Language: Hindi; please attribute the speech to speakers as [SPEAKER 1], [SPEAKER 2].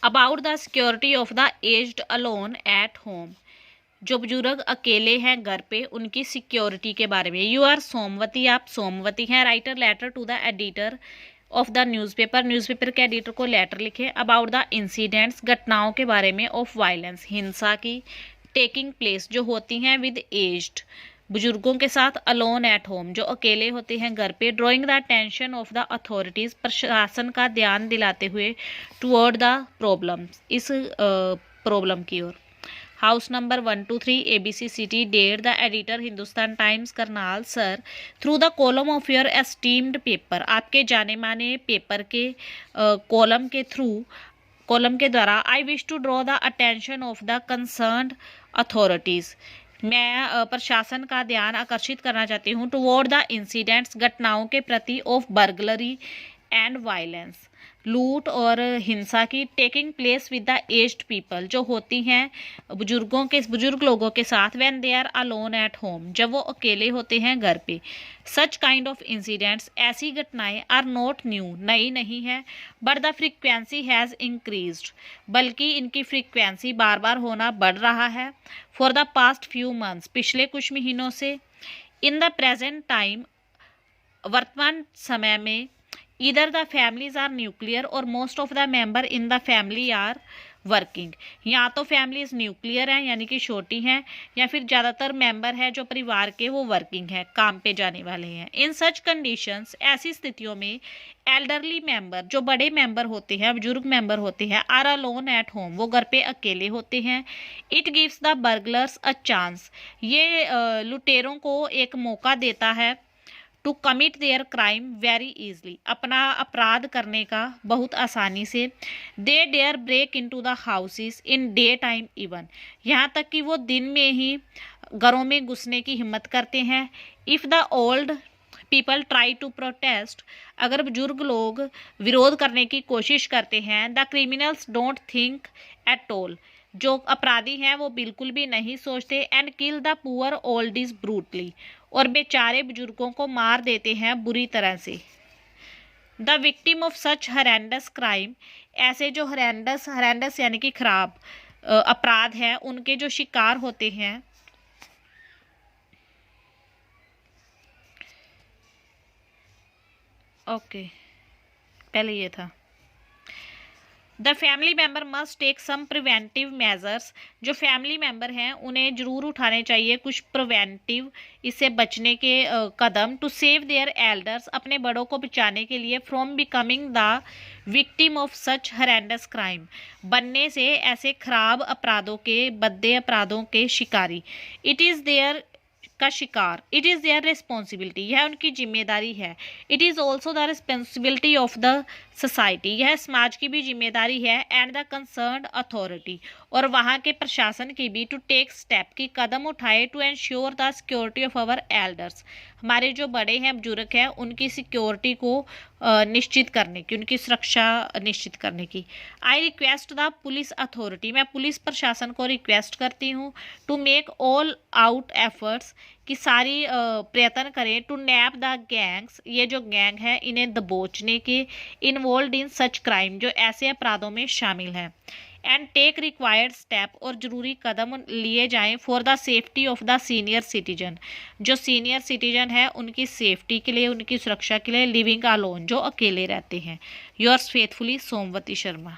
[SPEAKER 1] About the security of the aged alone at home, जो बुजुर्ग अकेले हैं घर पे उनकी सिक्योरिटी के बारे में। यू आर सोमवती, आप सोमवती हैं। Write a letter to the editor of the newspaper, newspaper के एडिटर को लेटर लिखे। अबाउट द इंसिडेंट्स, घटनाओं के बारे में। ऑफ वायलेंस, हिंसा की। टेकिंग प्लेस, जो होती हैं विद एज्ड, बुजुर्गों के साथ। अलोन एट होम, जो अकेले होते हैं घर पे। Drawing the attention of the authorities, प्रशासन का ध्यान दिलाते हुए। टुवर्ड द प्रॉब्लम, इस प्रॉब्लम की ओर। House number 123 ABC city. Date the editor Hindustan Times Karnal. Sir, through the column of your esteemed paper, आपके जाने माने पेपर के कॉलम के थ्रू, कॉलम के द्वारा। I wish to draw the attention of the concerned authorities, मैं प्रशासन का ध्यान आकर्षित करना चाहती हूँ। टुवर्ड द इंसिडेंट्स, घटनाओं के प्रति। ऑफ बर्गलरी एंड वायलेंस, लूट और हिंसा की। Taking place with the aged people, जो होती हैं बुजुर्ग लोगों के साथ। When they are alone at home, जब वो अकेले होते हैं घर पे। सच काइंड ऑफ इंसिडेंट्स, ऐसी घटनाएं। आर नॉट न्यू, नई नहीं है। But the frequency has increased, बल्कि इनकी फ्रीक्वेंसी बार बार होना बढ़ रहा है। For the past few months, पिछले कुछ महीनों से। इन द प्रेजेंट टाइम, वर्तमान समय में। Either the families are nuclear or most of the member in the family are working, या तो फैमिलीज न्यूक्लियर हैं यानी कि छोटी हैं, या फिर ज़्यादातर मेंबर है जो परिवार के वो वर्किंग है, काम पे जाने वाले हैं। इन सच कंडीशंस, ऐसी स्थितियों में। एल्डरली मेंबर, जो बड़े मेंबर होते हैं, बुजुर्ग मेंबर होते हैं। आर अलोन एट होम, वो घर पे अकेले होते हैं। It gives the burglars a chance, ये लुटेरों को एक मौका देता है। To commit their crime very easily, अपना अपराध करने का बहुत आसानी से। They dare break into the houses in day time even, यहाँ तक कि वो दिन में ही घरों में घुसने की हिम्मत करते हैं। If the old people try to protest, अगर बुजुर्ग लोग विरोध करने की कोशिश करते हैं। The criminals don't think at all, जो अपराधी हैं वो बिल्कुल भी नहीं सोचते। And kill the poor old is brutally, और बेचारे बुजुर्गों को मार देते हैं बुरी तरह से। The victim of such horrendous crime, ऐसे जो हरेंडस यानी कि खराब अपराध हैं, उनके जो शिकार होते हैं। ओके, पहले ये था। The family member must take some preventive measures, जो फैमिली मेम्बर हैं उन्हें जरूर उठाने चाहिए कुछ प्रिवेंटिव, इससे बचने के कदम। टू सेव देयर एल्डर्स, अपने बड़ों को बचाने के लिए। From becoming the victim of such horrendous crime, बनने से ऐसे खराब अपराधों के, बद्दे अपराधों के शिकारी। इट इज़ देयर का शिकार। इट इज़ देयर रिस्पॉन्सिबिलिटी, यह उनकी जिम्मेदारी है। It is also the responsibility of the society, यह समाज की भी जिम्मेदारी है। एंड द कंसर्न्ड अथॉरिटी, और वहाँ के प्रशासन की भी। टू टेक स्टेप, की कदम उठाए। To ensure the security of our elders, हमारे जो बड़े हैं, बुजुर्ग हैं, उनकी सिक्योरिटी को निश्चित करने की, उनकी सुरक्षा निश्चित करने की। I request the police authority, मैं पुलिस प्रशासन को रिक्वेस्ट करती हूँ। To make all out efforts, कि सारी प्रयत्न करें। टू नैप द गैंग्स, ये जो गैंग है इन्हें दबोचने के। इन्वॉल्व इन सच क्राइम, जो ऐसे अपराधों में शामिल हैं। एंड टेक रिक्वायर्ड स्टेप, और जरूरी कदम लिए जाएं। For the safety of the senior citizen, जो सीनियर सिटीजन है उनकी सेफ्टी के लिए, उनकी सुरक्षा के लिए। लिविंग अलोन, जो अकेले रहते हैं। योर्स फेथफुली सोमवती शर्मा।